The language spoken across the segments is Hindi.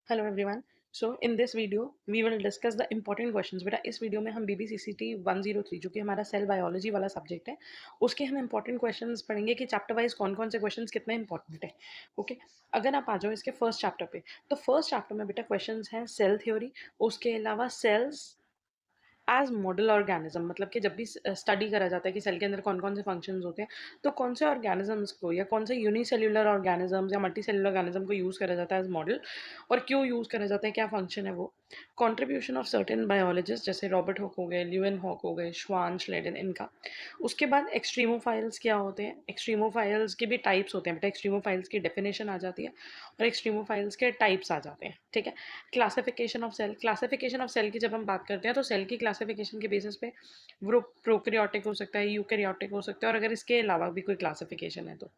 Hello everyone. So in this video we will discuss the important questions. बेटा इस वीडियो में हम BBCCT 103 जो कि हमारा सेल बायोलॉजी वाला सब्जेक्ट है उसके हम इम्पॉर्टेंट क्वेश्चंस पढ़ेंगे कि चैप्टर वाइज कौन कौन से क्वेश्चंस कितने इंपॉर्टेंट है। ओके, अगर आप आ जाओ इसके फर्स्ट चैप्टर पे, तो फर्स्ट चैप्टर में बेटा क्वेश्चंस हैं सेल थ्योरी, उसके अलावा सेल्स एज मॉडल ऑर्गेनिज्म, मतलब कि जब भी स्टडी करा जाता है कि सेल के अंदर कौन कौन से फंक्शंस होते हैं, तो कौन से ऑर्गेनिजम्स को या कौन से यूनिसेल्युलर ऑर्गेनिजम्स या मल्टी सेल्युलर ऑर्गेनिज्म को यूज़ करा जाता है एज मॉडल, और क्यों यूज़ करा जाता है, क्या फंक्शन है वो। कंट्रीब्यूशन ऑफ सर्टेन बायोलॉजिस्ट जैसे रॉबर्ट हॉक हो गए, ल्यूएन हॉक हो गए, श्वान श्लेडन, इनका। उसके बाद एक्सट्रीमोफाइल्स क्या होते हैं, एक्सट्रीमोफाइल्स के भी टाइप्स होते हैं बेटा, एक्सट्रीमोफाइल्स की डेफिनेशन आ जाती है और एक्सट्रीमोफाइल्स के टाइप्स आ जाते हैं। ठीक है, classification of cell, classification of cell की जब हम बात करते हैं तो सेल की क्लासिफिकेशन के बेसिस पे वो प्रोकैरियोटिक हो सकता है, यूकैरियोटिक हो सकता है, और अगर इसके अलावा भी कोई क्लासिफिकेशन है तो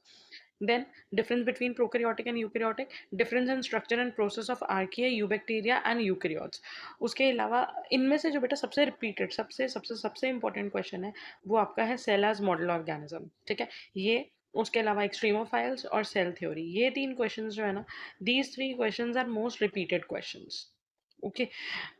then difference between prokaryotic and eukaryotic, difference in structure and process of archaea, eubacteria and eukaryotes. उसके अलावा इनमें से जो बेटा सबसे रिपीटेड सबसे सबसे सबसे इंपॉर्टेंट क्वेश्चन है वो आपका है सेल एज मॉडल ऑर्गेनिज्म। ठीक है, ये उसके अलावा एक्सट्रीमोफाइल्स और सेल थ्योरी, ये तीन क्वेश्चंस जो है ना, these three questions are most repeated questions. Okay,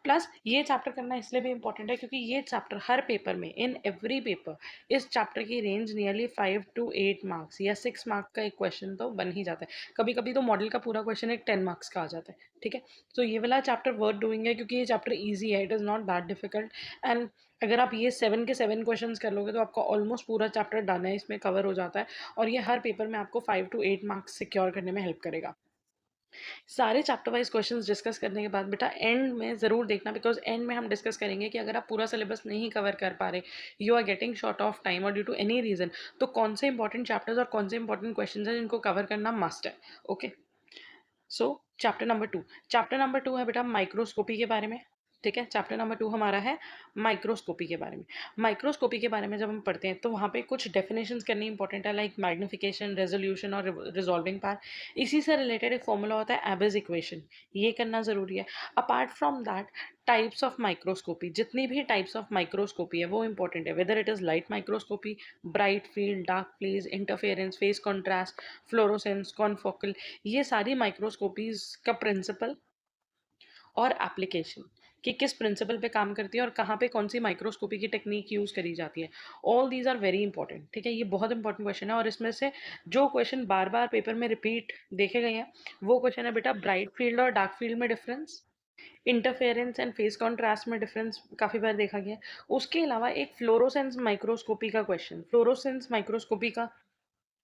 plus ये चैप्टर करना इसलिए भी इंपॉर्टेंट है क्योंकि ये चैप्टर हर पेपर में, इन एवरी पेपर, इस चैप्टर की रेंज नियरली 5 to 8 मार्क्स या 6 मार्क का एक क्वेश्चन तो बन ही जाता है। कभी कभी तो मॉडल का पूरा क्वेश्चन एक 10 मार्क्स का आ जाता है। ठीक है, तो ये वाला चैप्टर वर्थ डूइंग है क्योंकि ये चैप्टर ईजी है, it is not that difficult. And अगर आप ये 7 के 7 क्वेश्चन कर लोगे तो आपका ऑलमोस्ट पूरा चैप्टर डन है, इसमें कवर हो जाता है, और ये हर पेपर में आपको 5 to 8 मार्क्स सिक्योर करने में हेल्प करेगा। सारे चैप्टर वाइज क्वेश्चंस डिस्कस करने के बाद बेटा एंड में ज़रूर देखना, बिकॉज एंड में हम डिस्कस करेंगे कि अगर आप पूरा सिलेबस नहीं कवर कर पा रहे, you are getting short of time और ड्यू टू एनी रीज़न, तो कौन से इंपॉर्टेंट चैप्टर्स और कौन से इंपॉर्टेंट क्वेश्चन हैं जिनको कवर करना मस्ट है। ओके, सो चैप्टर नंबर 2 है बेटा माइक्रोस्कोपी के बारे में। ठीक है, चैप्टर नंबर 2 हमारा है माइक्रोस्कोपी के बारे में। माइक्रोस्कोपी के बारे में जब हम पढ़ते हैं तो वहाँ पे कुछ डेफिनेशंस करनी इंपॉर्टेंट है, लाइक मैग्निफिकेशन, रेजोल्यूशन और रिजॉल्विंग पावर। इसी से रिलेटेड एक फॉर्मूला होता है एबेज इक्वेशन, ये करना ज़रूरी है। Apart from that, types of microscopy, जितनी भी टाइप्स ऑफ माइक्रोस्कोपी है वो इंपॉर्टेंट है, whether it is light microscopy, bright field, dark field, interference, phase contrast, fluorescence, confocal, ये सारी माइक्रोस्कोपीज का प्रिंसिपल और एप्लीकेशन, कि किस प्रिंसिपल पे काम करती है और कहाँ पे कौन सी माइक्रोस्कोपी की टेक्निक यूज़ करी जाती है, all these are very important. ठीक है, ये बहुत इंपॉर्टेंट क्वेश्चन है, और इसमें से जो क्वेश्चन बार बार पेपर में रिपीट देखे गए हैं वो क्वेश्चन है बेटा ब्राइट फील्ड और डार्क फील्ड में difference, interference and face contrast में डिफरेंस काफ़ी बार देखा गया है। उसके अलावा एक फ्लोरोसेंस माइक्रोस्कोपी का क्वेश्चन, फ्लोरोसेंस माइक्रोस्कोपी का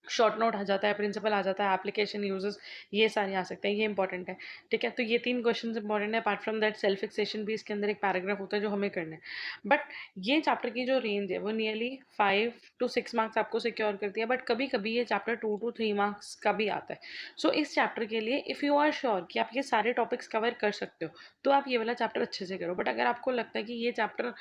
शॉर्ट नोट आ जाता है, प्रिंसिपल आ जाता है, एप्लीकेशन यूजेस, ये सारे आ सकते हैं, ये इंपॉर्टेंट है। ठीक है, तो ये तीन क्वेश्चन इंपॉर्टेंट है। Apart from that self fixation भी इसके अंदर एक पैराग्राफ होता है जो हमें करना है। बट ये चैप्टर की जो रेंज है वो नियरली 5 to 6 मार्क्स आपको सिक्योर करती है, बट कभी कभी ये चैप्टर 2 to 3 मार्क्स का भी आता है। सो इस चैप्टर के लिए इफ़ यू आर श्योर कि आप ये सारे टॉपिक्स कवर कर सकते हो तो आप ये वाला चैप्टर अच्छे से करो। बट अगर आपको लगता है कि ये चैप्टर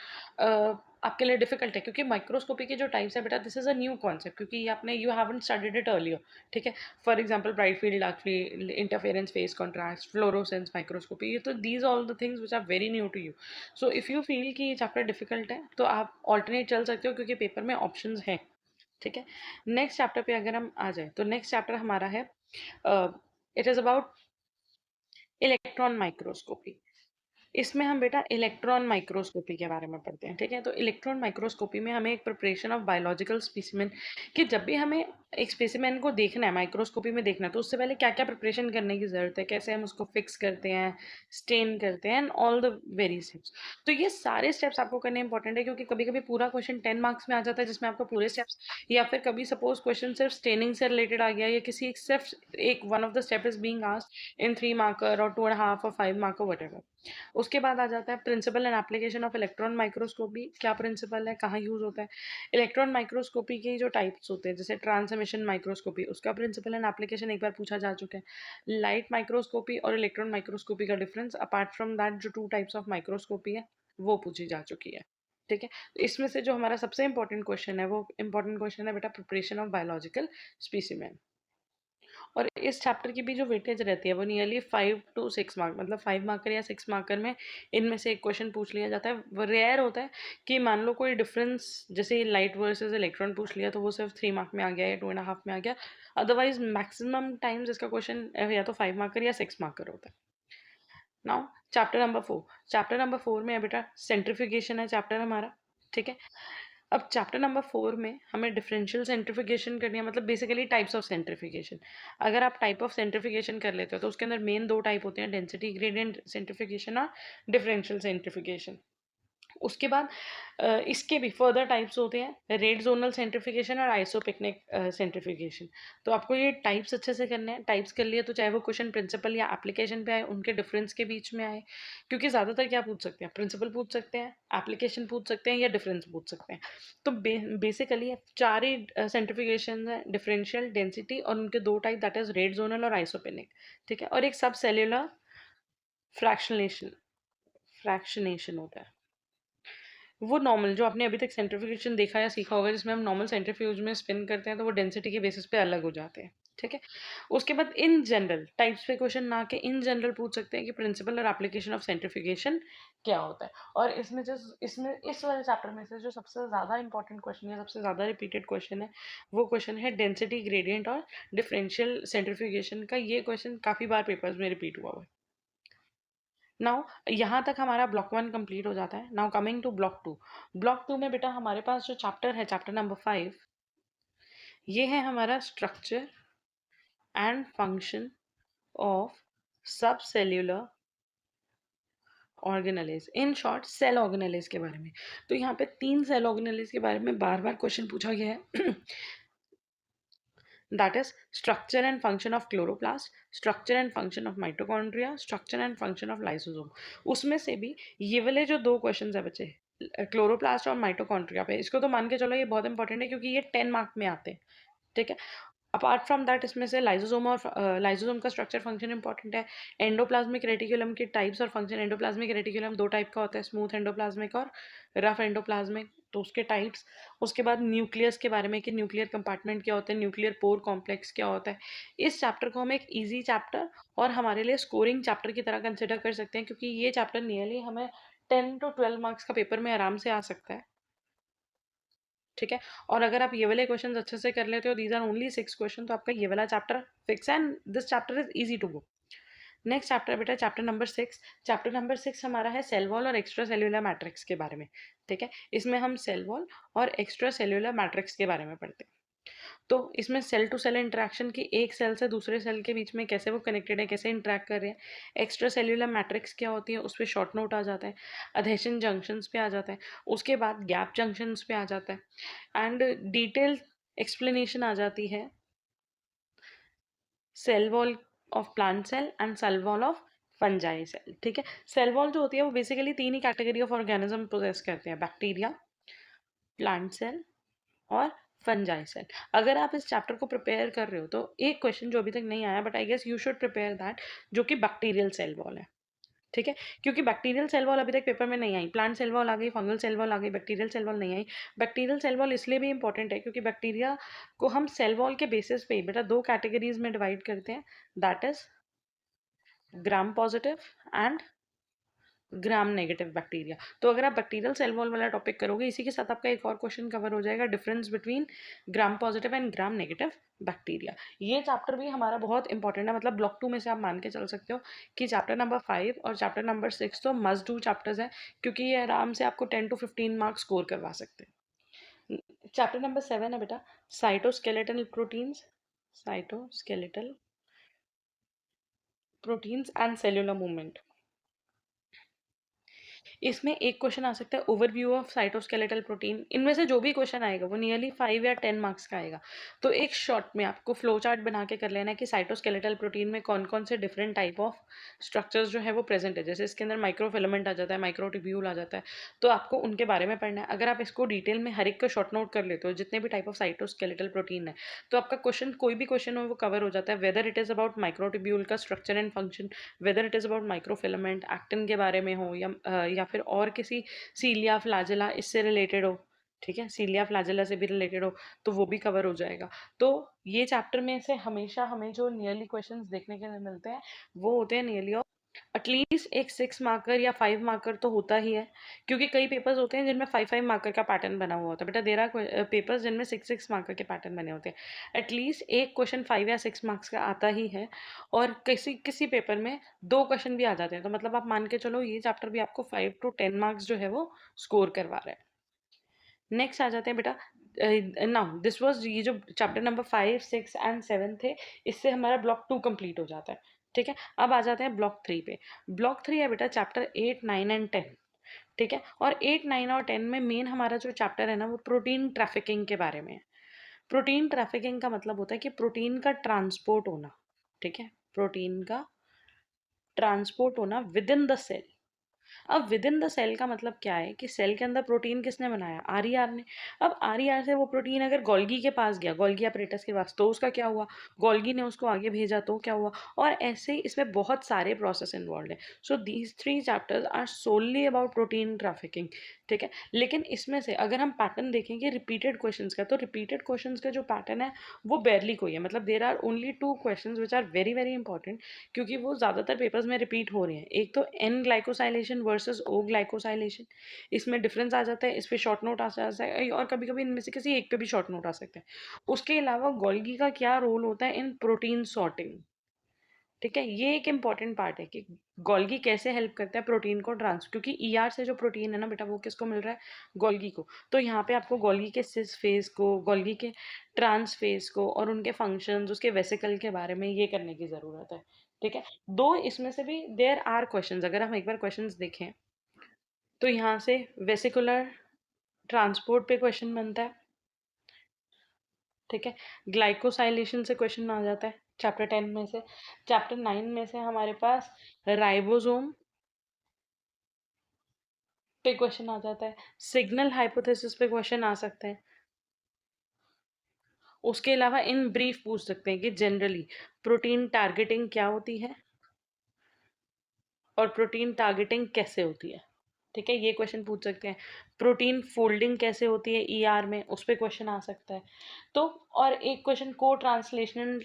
आपके लिए डिफिकल्ट है, क्योंकि माइक्रोस्कोपी के जो टाइप्स है बेटा, this is a new concept, क्योंकि ये आपने you haven't studied it earlier. ठीक है, for example bright field, dark field, interference, phase contrast, fluorescence microscopy, ये तो these all the things which are very new to you. So if you feel कि ये चैप्टर डिफिकल्ट है तो आप ऑल्टरनेट चल सकते हो, क्योंकि पेपर में ऑप्शंस हैं। ठीक है, नेक्स्ट चैप्टर पे अगर हम आ जाए तो नेक्स्ट चैप्टर हमारा है, it is about electron microscopy. इसमें हम बेटा इलेक्ट्रॉन माइक्रोस्कोपी के बारे में पढ़ते हैं। ठीक है, तो इलेक्ट्रॉन माइक्रोस्कोपी में हमें एक प्रिपरेशन ऑफ बायोलॉजिकल स्पेसिमेन, कि जब भी हमें एक स्पेसिमेन को देखना है, माइक्रोस्कोपी में देखना है, तो उससे पहले क्या क्या प्रिपरेशन करने की ज़रूरत है, कैसे हम उसको फिक्स करते हैं, स्टेन करते हैं, and all the very steps. तो ये सारे स्टेप्स आपको करने इंपॉर्टेंट है, क्योंकि कभी कभी पूरा क्वेश्चन 10 मार्क्स में आ जाता है जिसमें आपको पूरे स्टेप्स, या फिर कभी सपोज क्वेश्चन सिर्फ स्टेनिंग से रिलेटेड आ गया, या किसी एक सिर्फ एक one of the step is being asked in 3 marker और 2.5 और 5 मार्कर वट एवर। उसके बाद आ जाता है principle and application of electron microscopy, क्या प्रिंसिपल है, कहाँ यूज होता है। इलेक्ट्रॉन माइक्रोस्कोपी के जो टाइप्स होते हैं, जैसे ट्रांसमिशन माइक्रोस्कोपी, उसका प्रिंसिपल एंड एप्लीकेशन एक बार पूछा जा चुका है। लाइट माइक्रोस्कोपी और इलेक्ट्रॉन माइक्रोस्कोपी का डिफरेंस, अपार्ट फ्रॉम दैट जो 2 टाइप्स ऑफ माइक्रोस्कोपी है वो पूछी जा चुकी है। ठीक है, तो इसमें से जो हमारा सबसे इंपॉर्टेंट क्वेश्चन है वो इंपॉर्टेंट क्वेश्चन है बेटा प्रिपरेशन ऑफ बायोलॉजिकल स्पीसीमेन। और इस चैप्टर की भी जो वेटेज रहती है वो नियरली 5 to 6 मार्क, मतलब 5 मार्कर या 6 मार्कर में इनमें से एक क्वेश्चन पूछ लिया जाता है। वो रेयर होता है कि मान लो कोई डिफरेंस, जैसे लाइट वर्सेस इलेक्ट्रॉन पूछ लिया तो वो सिर्फ 3 मार्क में आ गया या 2.5 में आ गया। अदरवाइज मैक्सिमम टाइम्स इसका क्वेश्चन या तो 5 मार्कर या 6 मार्कर होता है। नाउ चैप्टर नंबर 4 में है बेटा सेंट्रीफ्यूगेशन है चैप्टर हमारा, ठीक है। अब चैप्टर नंबर 4 में हमें डिफरेंशियल सेंट्रीफ्यूगेशन करनी है, मतलब बेसिकली टाइप्स ऑफ सेंट्रीफ्यूगेशन। अगर आप टाइप ऑफ सेंट्रीफ्यूगेशन कर लेते हो तो उसके अंदर मेन दो टाइप होते हैं, डेंसिटी ग्रेडियंट सेंट्रीफ्यूगेशन और डिफरेंशियल सेंट्रीफ्यूगेशन। उसके बाद इसके भी फर्दर टाइप्स होते हैं, रेड जोनल सेंट्रीफिकेशन और आइसोपिकनिक सेंट्रीफिकेशन। तो आपको ये टाइप्स अच्छे से करने हैं, टाइप्स कर लिए तो चाहे वो क्वेश्चन प्रिंसिपल या एप्लीकेशन पे आए, उनके डिफरेंस के बीच में आए। क्योंकि ज़्यादातर क्या पूछ सकते हैं, प्रिंसिपल पूछ सकते हैं, एप्लीकेशन पूछ सकते हैं या डिफरेंस पूछ सकते हैं। तो बेसिकली चार ही सेंट्रीफिकेशन है, डिफरेंशियल, डेंसिटी और उनके दो type, that is red zonal और आइसोपिनिक, ठीक है। और एक सब सेल्यूलर फ्रैक्शनेशन फ्रैक्शनेशन होता है। वो नॉर्मल जो आपने अभी तक सेंट्रीफ्यूगेशन देखा या सीखा होगा, जिसमें हम नॉर्मल सेंट्रीफ्यूज में स्पिन करते हैं तो वो डेंसिटी के बेसिस पे अलग हो जाते हैं, ठीक है। उसके बाद इन जनरल टाइप्स पे क्वेश्चन ना के इन जनरल पूछ सकते हैं कि प्रिंसिपल और एप्लीकेशन ऑफ सेंट्रीफ्यूगेशन क्या होता है। और इसमें इस वाले चैप्टर में से जो सबसे ज़्यादा इंपॉर्टेंट क्वेश्चन है, सबसे ज़्यादा रिपीटेड क्वेश्चन है, वो क्वेश्चन है डेंसिटी ग्रेडियंट और डिफरेंशियल सेंट्रीफ्यूगेशन का। ये क्वेश्चन काफ़ी बार पेपर्स में रिपीट हुआ हुआ है। नाउ यहाँ तक हमारा ब्लॉक 1 कंप्लीट हो जाता है। Now coming to block 2। Block 2 में बेटा हमारे पास जो चैप्टर है, चैप्टर नंबर 5, ये है हमारा स्ट्रक्चर एंड फंक्शन ऑफ सब cellular organelles, in short cell organelles के बारे में। तो यहाँ पे 3 सेल ऑर्गेनेलिज के बारे में बार बार क्वेश्चन पूछा गया है। that is structure and function of chloroplast, structure and function of mitochondria, structure and function of lysosome। उसमें से भी ये वाले जो दो क्वेश्चंस है बच्चे, क्लोरोप्लास्ट और माइटोकॉन्ड्रिया पे, इसको तो मान के चलो ये बहुत इंपॉर्टेंट है क्योंकि ये 10 मार्क में आते हैं, ठीक है। अपार्ट फ्रॉम दैट इसमें से लाइजोसोम और लाइजोसोम का स्ट्रक्चर फंक्शन इंपॉर्टेंट है। एंडोप्लाज्मिक रेटिकुलम के टाइप्स और फंक्शन, एंडोप्लाज्मिक रेटिकुलम दो टाइप का होता है, स्मूथ एंडोप्लाज्मिक और रफ एंडोप्लाज्मिक, तो उसके टाइप्स। उसके बाद न्यूक्लियस के बारे में कि न्यूक्लियर कंपार्टमेंट क्या होता है, न्यूक्लियर पोर कॉम्प्लेक्स क्या होता है। इस चैप्टर को हम एक ईजी चैप्टर और हमारे लिए स्कोरिंग चैप्टर की तरह कंसिडर कर सकते हैं, क्योंकि ये चैप्टर नियरली हमें 10 to 12 मार्क्स का पेपर में आराम से आ सकता है, ठीक है। और अगर आप ये वाले क्वेश्चंस अच्छे से कर लेते हो, दीज आर ओनली 6 क्वेश्चन, तो आपका ये वाला चैप्टर फिक्स है and this chapter is easy to go. Next chapter बेटा चैप्टर नंबर 6। चैप्टर नंबर 6 हमारा है सेल वॉल और एक्स्ट्रा सेल्यूलर मैट्रिक्स के बारे में, ठीक है। इसमें हम सेल वॉल और एक्स्ट्रा सेल्यूलर मैट्रिक्स के बारे में पढ़ते हैं। तो इसमें सेल टू सेल इंटरेक्शन की, एक सेल से दूसरे सेल के बीच में कैसे वो कनेक्टेड है, कैसे इंटरेक्ट कर रहे हैं, एक्स्ट्रा सेल्यूलर मैट्रिक्स क्या होती है, उस पर शॉर्ट नोट आ जाता है, अधेशन जंक्शंस पे आ जाता है, उसके बाद गैप जंक्शंस पे आ जाता है एंड डिटेल एक्सप्लेनेशन आ जाती है cell wall of plant cell and cell wall of fungi cell, ठीक है। सेल वॉल जो होती है वो बेसिकली 3 ही कैटेगरी ऑफ ऑर्गेनिज्म प्रोसेस करते हैं, बैक्टीरिया, प्लांट सेल और फंजाई सेल। अगर आप इस चैप्टर को प्रिपेयर कर रहे हो तो एक क्वेश्चन जो अभी तक नहीं आया, but I guess you should prepare that, जो कि बैक्टीरियल सेल वॉल है, ठीक है। क्योंकि बैक्टीरियल सेल वॉल अभी तक पेपर में नहीं आई, प्लांट सेल वॉल आ गई, फंगल सेल वॉल आ गई, बैक्टीरियल सेल वॉल नहीं आई। बैक्टीरियल सेल वॉल इसलिए भी इंपॉर्टेंट है क्योंकि बैक्टीरिया को हम सेल वॉल के बेसिस पे ही बेटा दो कैटेगरीज में डिवाइड करते हैं, that is gram positive and gram negative bacteria. तो अगर आप बैक्टीरियल सेल वॉल वाला टॉपिक करोगे, इसी के साथ आपका एक और क्वेश्चन कवर हो जाएगा, difference between gram positive and gram negative bacteria. ये चैप्टर भी हमारा बहुत इंपॉर्टेंट है, मतलब ब्लॉक 2 में से आप मान के चल सकते हो कि चैप्टर नंबर 5 और चैप्टर नंबर 6 तो मस्ट डू चैप्टर्स हैं, क्योंकि ये आराम से आपको 10 to 15 मार्क्स स्कोर करवा सकते हैं। चैप्टर नंबर 7 है बेटा cytoskeletal proteins, cytoskeletal proteins and cellular movement. इसमें एक क्वेश्चन आ सकता है ओवरव्यू ऑफ साइटोस्केलेटल प्रोटीन। इनमें से जो भी क्वेश्चन आएगा वो नियरली 5 या 10 मार्क्स का आएगा। तो एक शॉर्ट में आपको फ्लो चार्ट बना के कर लेना है कि साइटोस्केलेटल प्रोटीन में कौन कौन से डिफरेंट टाइप ऑफ स्ट्रक्चर्स जो है वो प्रेजेंट है। जैसे इसके अंदर माइक्रोफिलामेंट आ जाता है, माइक्रोट्यूब्यूल आ जाता है, तो आपको उनके बारे में पढ़ना है। अगर आप इसको डिटेल में हर एक का शॉर्ट नोट कर लेते हो, जितने भी टाइप ऑफ साइटोस्केलेटल प्रोटीन है, तो आपका क्वेश्चन कोई भी क्वेश्चन हो वो कवर हो जाता है, whether it is about microtubule का structure and function, whether it is about microfilament actin के बारे में हो, या फिर और किसी सीलिया फ्लैजेला इससे रिलेटेड हो, ठीक है, सीलिया फ्लैजेला से भी रिलेटेड हो, तो वो भी कवर हो जाएगा। तो ये चैप्टर में से हमेशा हमें जो नियरली क्वेश्चंस देखने के लिए मिलते हैं वो होते हैं नियरली एटलीस्ट एक 6 मार्कर या 5 मार्कर तो होता ही है, क्योंकि कई पेपर्स होते हैं जिनमें 5 मार्कर का पैटर्न बना हुआ होता है। बेटा देर आर पेपर्स जिनमें 6 मार्कर के पैटर्न बने होते हैं। एटलीस्ट एक क्वेश्चन 5 या 6 मार्क्स का आता ही है, और किसी किसी पेपर में 2 क्वेश्चन भी आ जाते हैं, तो मतलब आप मान के चलो ये चैप्टर भी आपको 5 to 10 मार्क्स जो है वो स्कोर करवा रहा है। नेक्स्ट आ जाते हैं बेटा, नाउ दिस वाज, ये जो चैप्टर नंबर 5, 6 एंड 7 थे, इससे हमारा ब्लॉक 2 कंप्लीट हो जाता है। ठीक है, अब आ जाते हैं ब्लॉक 3 पे। ब्लॉक 3 है बेटा चैप्टर 8, 9 एंड 10। ठीक है, और 8, 9 और 10 में मेन हमारा जो चैप्टर है ना वो प्रोटीन ट्रैफिकिंग के बारे में है। प्रोटीन ट्रैफिकिंग का मतलब होता है कि प्रोटीन का ट्रांसपोर्ट होना। ठीक है, प्रोटीन का ट्रांसपोर्ट होना विद इन द सेल। अब विद इन द सेल का मतलब क्या है कि सेल के अंदर प्रोटीन किसने बनाया, आरईआर ने। अब आरईआर से वो प्रोटीन अगर गोल्गी के पास गया, गोल्गी अपरेटस के पास, तो उसका क्या हुआ, गोल्गी ने उसको आगे भेजा तो क्या हुआ, और ऐसे ही इसमें बहुत सारे प्रोसेस इन्वॉल्व है। So these 3 chapters are solely about protein trafficking. ठीक है, लेकिन इसमें से अगर हम पैटर्न देखेंगे रिपीटेड क्वेश्चंस का, तो रिपीटेड क्वेश्चंस का जो पैटर्न है वो बेरली कोई है, मतलब there are only 2 questions which are very very important, क्योंकि वो ज़्यादातर पेपर्स में रिपीट हो रहे हैं। एक तो एन ग्लाइकोसाइलेशन वर्सेस ओ ग्लाइकोसाइलेशन, इसमें डिफरेंस आ जाता है, इस पे शॉर्ट नोट आ जाता है, और कभी कभी इनमें से किसी एक पे भी शॉर्ट नोट आ सकता है। उसके अलावा गोल्गी का क्या रोल होता है इन प्रोटीन सॉर्टिंग। ठीक है, ये एक इंपॉर्टेंट पार्ट है कि गोल्गी कैसे हेल्प करता है प्रोटीन को ट्रांस, क्योंकि ईआर से जो प्रोटीन है ना बेटा वो किसको मिल रहा है, गोल्गी को। तो यहाँ पे आपको गोल्गी के सिस फेज को, गोल्गी के ट्रांस फेज को और उनके फंक्शंस, उसके वेसिकल के बारे में ये करने की जरूरत है। ठीक है, दो इसमें से भी देयर आर क्वेश्चंस, अगर हम एक बार क्वेश्चंस देखें तो यहाँ से वेसिकुलर ट्रांसपोर्ट पे क्वेश्चन बनता है। ठीक है, ग्लाइकोसाइलेशन से क्वेश्चन आ जाता है चैप्टर 10 में से। चैप्टर 9 में से हमारे पास राइबोसोम पे क्वेश्चन आ जाता है, सिग्नल हाइपोथेसिस पे क्वेश्चन आ सकते हैं। उसके अलावा इन ब्रीफ पूछ सकते हैं कि जनरली प्रोटीन टारगेटिंग क्या होती है और प्रोटीन टारगेटिंग कैसे होती है। ठीक है, ये क्वेश्चन पूछ सकते हैं। प्रोटीन फोल्डिंग कैसे होती है ईआर में, उस पर क्वेश्चन आ सकता है। तो और एक क्वेश्चन को ट्रांसलेशनल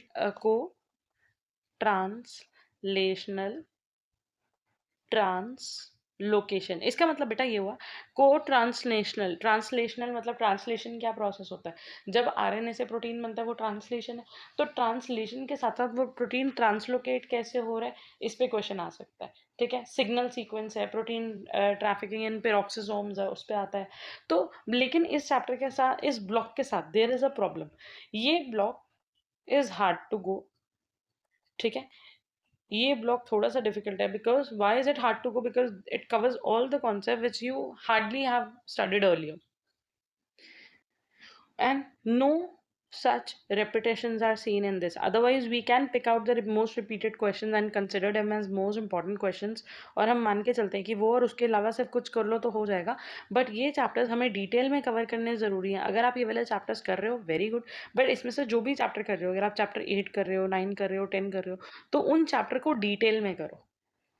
ट्रांस लोकेशन, इसका मतलब बेटा ये हुआ को ट्रांसलेशनल। ट्रांसलेशनल मतलब ट्रांसलेशन क्या प्रोसेस होता है, जब आरएनए से प्रोटीन बनता है वो ट्रांसलेशन है। तो ट्रांसलेशन के साथ साथ वो प्रोटीन ट्रांसलोकेट कैसे हो रहा है, इस पे क्वेश्चन आ सकता है। ठीक है, सिग्नल सीक्वेंस है, प्रोटीन ट्रैफिकिंग इन पेरोक्सिसोम्स है, उस पे आता है। तो लेकिन इस चैप्टर के साथ, इस ब्लॉक के साथ देयर इज अ प्रॉब्लम, ये block is hard to go. ठीक है, ये ब्लॉक थोड़ा सा डिफिकल्ट है, because why is it hard to go, because it covers all the concept which you hardly have studied earlier, and no such repetitions are seen in this. Otherwise we can pick out the most repeated questions and consider them as most important questions, और हम मान के चलते हैं कि वो और उसके अलावा सिर्फ कुछ कर लो तो हो जाएगा। बट ये चैप्टर्स हमें डिटेल में कवर करने ज़रूरी हैं। अगर आप ये वाले चैप्टर्स कर रहे हो वेरी गुड, बट इसमें से जो भी चैप्टर कर रहे हो, अगर आप चैप्टर 8 कर रहे हो, 9 कर रहे हो, 10 कर रहे हो, तो उन चैप्टर को डिटेल में करो।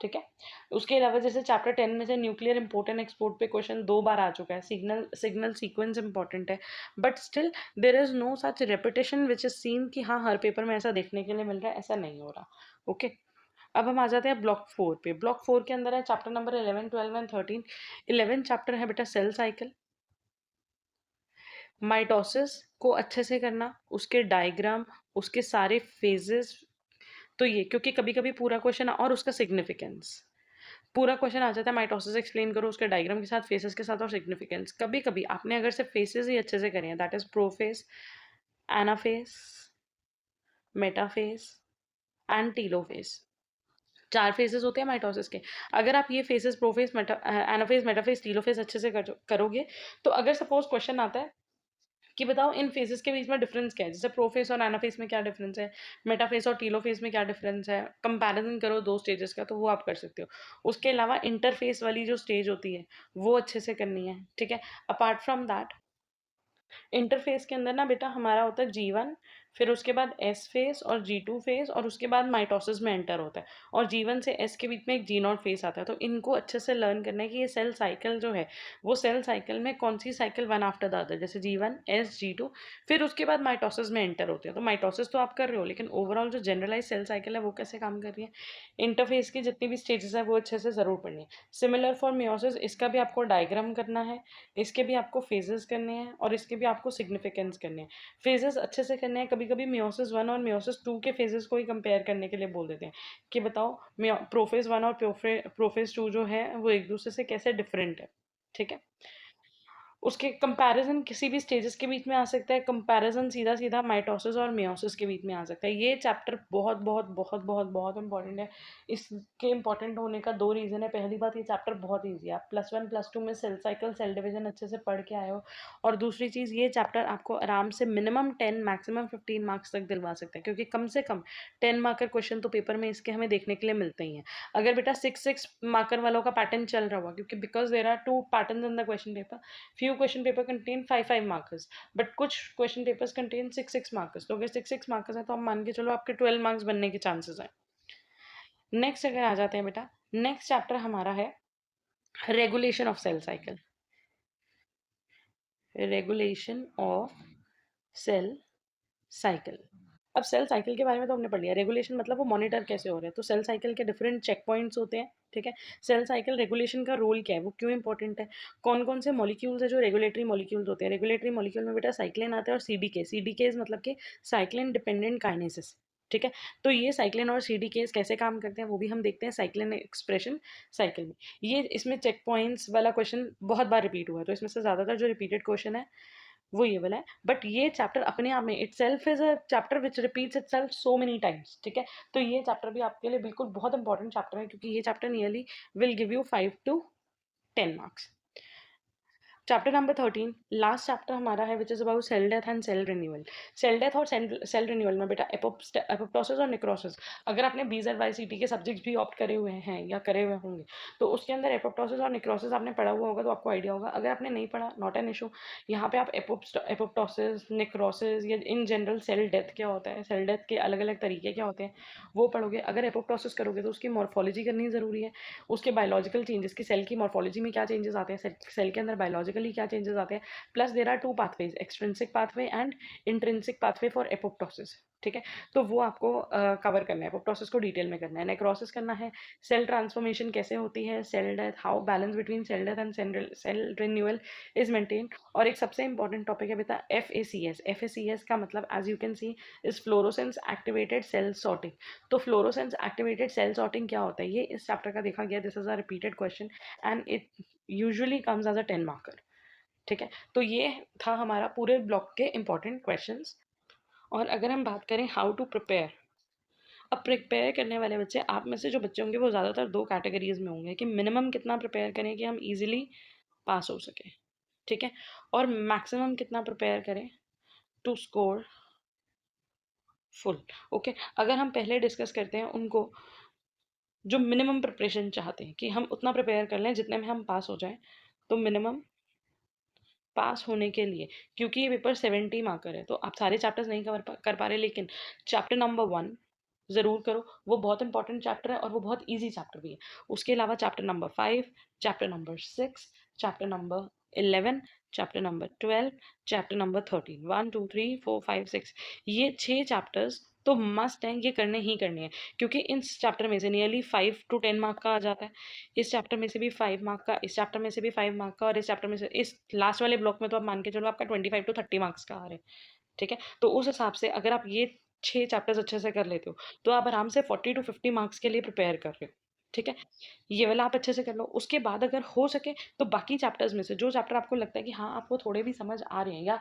ठीक है, उसके अलावा जैसे चैप्टर 10 में से न्यूक्लियर इंपोर्ट एंड एक्सपोर्ट पे क्वेश्चन 2 बार आ चुका है, सिग्नल सिग्नल सीक्वेंस इंपॉर्टेंट है, but still there is no such repetition which is seen कि हाँ हर पेपर में ऐसा देखने के लिए मिल रहा है, ऐसा नहीं हो रहा। ओके, अब हम आ जाते हैं ब्लॉक 4 पे। ब्लॉक 4 के अंदर है चैप्टर नंबर 11, 12 एंड 13। 11 चैप्टर है बेटा सेल साइकिल, माइटोसिस को अच्छे से करना, उसके डायग्राम, उसके सारे फेजेस। तो ये क्योंकि कभी कभी पूरा क्वेश्चन और उसका सिग्निफिकेंस, पूरा क्वेश्चन आ जाता है माइटोसिस एक्सप्लेन करो उसके डायग्राम के साथ, फेसेस के साथ और सिग्निफिकेंस। कभी कभी आपने अगर सिर्फ फेसेस ही अच्छे से करे हैं, that is prophase, anaphase, metaphase and telophase, 4 phases होते हैं माइटोसिस के। अगर आप ये phases prophase, anaphase, metaphase, telophase अच्छे से करोगे, तो अगर सपोज क्वेश्चन आता है कि बताओ इन फेजेस के बीच में डिफरेंस क्या है, जैसे प्रोफेस और एनाफेस में क्या डिफरेंस है, मेटाफेस और टीलोफेस में क्या डिफरेंस है, कंपैरिजन करो 2 स्टेजेस का, तो वो आप कर सकते हो। उसके अलावा इंटरफेस वाली जो स्टेज होती है वो अच्छे से करनी है। ठीक है, अपार्ट फ्रॉम दैट इंटरफेस के अंदर ना बेटा हमारा होता है G1, फिर उसके बाद एस फेस और G2 फेस, और उसके बाद माइटोसिस में एंटर होता है, और G1 से एस के बीच में एक G0 फेस आता है। तो इनको अच्छे से लर्न करना है कि ये सेल साइकिल जो है वो सेल साइकिल में कौन सी cycle one after the other, जैसे G1 एस G2, फिर उसके बाद माइटोसिस में एंटर होते हैं। तो माइटोसिस तो आप कर रहे हो, लेकिन ओवरऑल जो जनरलाइज सेल साइकिल है वो कैसे काम कर रही है, इंटरफेस की जितनी भी स्टेजेस है वो अच्छे से ज़रूर पढ़नी है। सिमिलर फॉर मियोसिस, इसका भी आपको डायग्राम करना है, इसके भी आपको फेजेस करने हैं, और इसके भी आपको सिग्निफिकेंस करने हैं। फेजेस अच्छे से करने हैं। कभी कभी मियोसिस 1 और मियोसिस 2 के फेजेस को ही कंपेयर करने के लिए बोल देते हैं कि बताओ प्रोफेज 1 और प्रोफेज 2 जो है वो एक दूसरे से कैसे डिफरेंट है। ठीक है, उसके कंपैरिजन किसी भी स्टेजेस के बीच में आ सकता है, कंपैरिजन सीधा सीधा माइटोसिस और मियोसिस के बीच में आ सकता है। ये चैप्टर बहुत बहुत बहुत बहुत बहुत इंपॉर्टेंट है। इसके इंपॉर्टेंट होने का दो रीज़न है। पहली बात, ये चैप्टर बहुत ईजी है, आप +1 +2 में सेल साइकिल सेल डिवीजन अच्छे से पढ़ के आए हो। और दूसरी चीज़, ये चैप्टर आपको आराम से मिनिमम 10 मैक्सिमम 15 मार्क्स तक दिलवा सकता है, क्योंकि कम से कम 10 मार्कर क्वेश्चन तो पेपर में इसके हमें देखने के लिए मिलते ही हैं। अगर बेटा 6 मार्कर वालों का पैटर्न चल रहा हुआ, क्योंकि because there are 2 pattern in the question paper, few question paper contain 5 markers, but कुछ question papers contain 6 markers। तो अगर 6 markers है तो आप मान के चलो आपके 12 मार्क्स बनने के चांसेस हैं। नेक्स्ट अगर आ जाते हैं बेटा, नेक्स्ट चैप्टर हमारा है regulation of cell cycle. Regulation of cell cycle. अब सेल साइकिल के बारे में तो हमने पढ़ लिया। रेगुलेशन मतलब वो मॉनिटर कैसे हो रहे हैं। तो सेल साइकिल के डिफरेंट चेक पॉइंट्स होते हैं। ठीक है, सेल साइकिल रेगुलेशन का रोल क्या है, वो क्यों इंपॉर्टेंट है, कौन कौन से मॉलिक्यूल्स है जो रेगुलेटरी मॉलिक्यूल्स होते हैं। रेगुलेटरी मॉलिक्यूल में बेटा साइक्लिन आता है और सीडीकेज मतलब कि साइक्लिन डिपेंडेंट काइनेसिस। ठीक है, तो ये साइक्लिन और सीडीकेज कैसे काम करते हैं वो भी हम देखते हैं साइक्लिन एक्सप्रेशन साइकिल में। ये इसमें चेक पॉइंट्स वाला क्वेश्चन बहुत बार रिपीट हुआ है, तो इसमें से ज़्यादातर जो रिपीटेड क्वेश्चन है वो ये वाला है। बट ये चैप्टर अपने आप में itself is a chapter which repeats itself so many times. ठीक है, तो ये चैप्टर भी आपके लिए बिल्कुल बहुत इंपॉर्टेंट चैप्टर है, क्योंकि ये chapter nearly will give you 5 to 10 marks. Chapter number 13 last chapter हमारा है, which is about cell death and cell renewal. Cell death और सेल रिन्यूअल में बेटा एपोप्टोसिस और नेक्रोसिस, अगर आपने BZYCT के सब्जेक्ट्स भी ऑप्ट करे हुए हैं या करे हुए होंगे तो उसके अंदर एपोप्टोसिस और नेक्रोसिस आपने पढ़ा हुआ होगा, तो आपको आइडिया होगा। अगर आपने नहीं पढ़ा, नॉट एन इशू, यहाँ पे आप एपोप्टोसिस नेक्रोसिस या इन जनरल सेल डेथ क्या होता है, सेल डेथ के अलग अलग तरीके क्या होते हैं वो पढ़ोगे। अगर एपोप्टोसिस करोगे तो उसकी मॉर्फोलॉजी करनी ज़रूरी है, उसके बायोलॉजिकल चेंजेस की, सेल की मॉर्फोलॉजी में क्या चेंजेस आते हैं, सेल के अंदर बायोलॉजिकली क्या चेंजेस आते हैं। Plus there are 2 pathways, extrinsic pathway and intrinsic pathway for apoptosis. ठीक है, तो वो आपको कवर करना है, एपोप्टोसिस को डिटेल में करना है। नेक्रोसिस करना है, सेल ट्रांसफॉर्मेशन कैसे होती है, cell death, how balance between cell death and cell renewal is maintain. और एक सबसे इंपॉर्टेंट टॉपिक है बेटा FACS। FACS का मतलब as you can see is fluorescence activated cell sorting. तो फ्लोरोसेंस एक्टिवेटेड सेल सॉर्टिंग क्या होता है, ये इस चैप्टर का देखा गया। This is a repeated question and it usually comes as a 10 marker. ठीक है, तो ये था हमारा पूरे ब्लॉक के इंपॉर्टेंट क्वेश्चंस। और अगर हम बात करें हाउ टू प्रिपेयर, अब प्रिपेयर करने वाले बच्चे आप में से जो बच्चे होंगे वो ज़्यादातर दो कैटेगरीज में होंगे, कि मिनिमम कितना प्रिपेयर करें कि हम इजीली पास हो सके। ठीक है, और मैक्सिमम कितना प्रिपेयर करें टू स्कोर फुल। ओके, अगर हम पहले डिस्कस करते हैं उनको जो मिनिमम प्रिपरेशन चाहते हैं कि हम उतना प्रिपेयर कर लें जितने में हम पास हो जाएं। तो मिनिमम पास होने के लिए, क्योंकि ये पेपर 70 मार्कर है, तो आप सारे चैप्टर्स नहीं कर पा रहे, लेकिन चैप्टर नंबर 1 ज़रूर करो, वो बहुत इंपॉर्टेंट चैप्टर है और वो बहुत इजी चैप्टर भी है। उसके अलावा chapter number 5, chapter number 6, chapter number 11, chapter number 12, chapter number 13, 1 2 3 4 5 6, ये 6 चैप्टर्स तो मस्ट हैं, ये करने ही करने हैं, क्योंकि इन चैप्टर में से नियरली 5 to 10 मार्क का आ जाता है। इस चैप्टर में से भी 5 मार्क का, इस चैप्टर में से भी 5 मार्क का, और इस चैप्टर में से इस लास्ट वाले ब्लॉक में तो आप मान के चलो आपका 25 to 30 मार्क्स का आ रहा है। ठीक है, तो उस हिसाब से अगर आप ये 6 चैप्टर्स अच्छे से कर लेते हो तो आप आराम से 40 to 50 मार्क्स के लिए प्रिपेयर कर रहे हो। ठीक है, ये वाला आप अच्छे से कर लो। उसके बाद अगर हो सके तो बाकी चैप्टर्स में से जो चैप्टर आपको लगता है कि हाँ आपको थोड़े भी समझ आ रहे हैं, या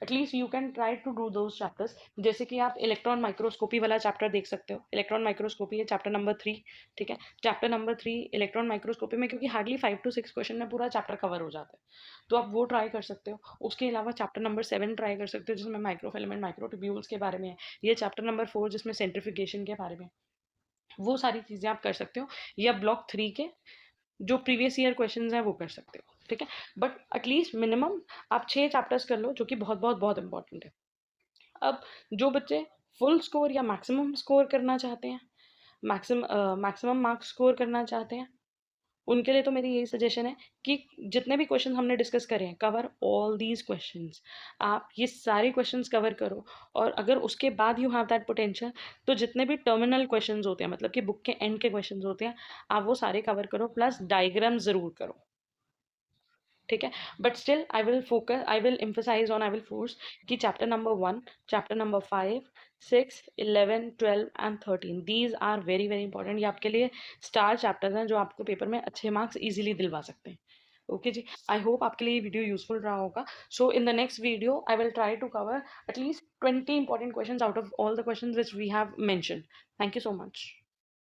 at least you can try to do those chapters, जैसे कि आप इलेक्ट्रॉन माइक्रोस्कोपी वाला चैप्टर देख सकते हो। इलेक्ट्रॉन माइक्रोस्कोपी है चैप्टर नंबर 3। ठीक है, चैप्टर नंबर 3 इलेक्ट्रॉन माइक्रोस्कोपी में, क्योंकि हार्डली 5 to 6 क्वेश्चन में पूरा चैप्टर कवर हो जाता है, तो आप वो ट्राई कर सकते हो। उसके अलावा चैप्टर नंबर 7 ट्राई कर सकते हो, जिसमें माइक्रोफिलामेंट माइक्रोट्यूब्यूल्स के बारे में है। ये चैप्टर नंबर 4 जिसमें सेंट्रीफ्यूगेशन के बारे में, वो सारी चीज़ें आप कर सकते हो। या ब्लॉक 3 के जो प्रीवियस ईयर क्वेश्चंस हैं वो कर सकते हो। ठीक है, बट एटलीस्ट मिनिमम आप 6 चैप्टर्स कर लो, जो कि बहुत बहुत बहुत इंपॉर्टेंट है। अब जो बच्चे फुल स्कोर या मैक्सिमम स्कोर करना चाहते हैं, मैक्सिमम मार्क्स स्कोर करना चाहते हैं, उनके लिए तो मेरी यही सजेशन है कि जितने भी क्वेश्चन हमने डिस्कस करे हैं, कवर ऑल दीज क्वेश्चंस। आप ये सारे क्वेश्चंस कवर करो, और अगर उसके बाद यू हैव दैट पोटेंशियल, तो जितने भी टर्मिनल क्वेश्चंस होते हैं, मतलब कि बुक के एंड के क्वेश्चंस होते हैं, आप वो सारे कवर करो, प्लस डायग्राम ज़रूर करो, ठीक है। But still I will emphasize on, I will force कि chapter number 1, chapter number 5, 6, 11, 12 and 13, these are very very important. ये आपके लिए स्टार चैप्टर्स हैं जो आपको पेपर में अच्छे मार्क्स इजीली दिलवा सकते हैं। ओके जी, आई होप आपके लिए ये वीडियो यूजफुल रहा होगा। So in the next video I will try to cover at least 20 important question out of all the question which we have mention. Thank you so much.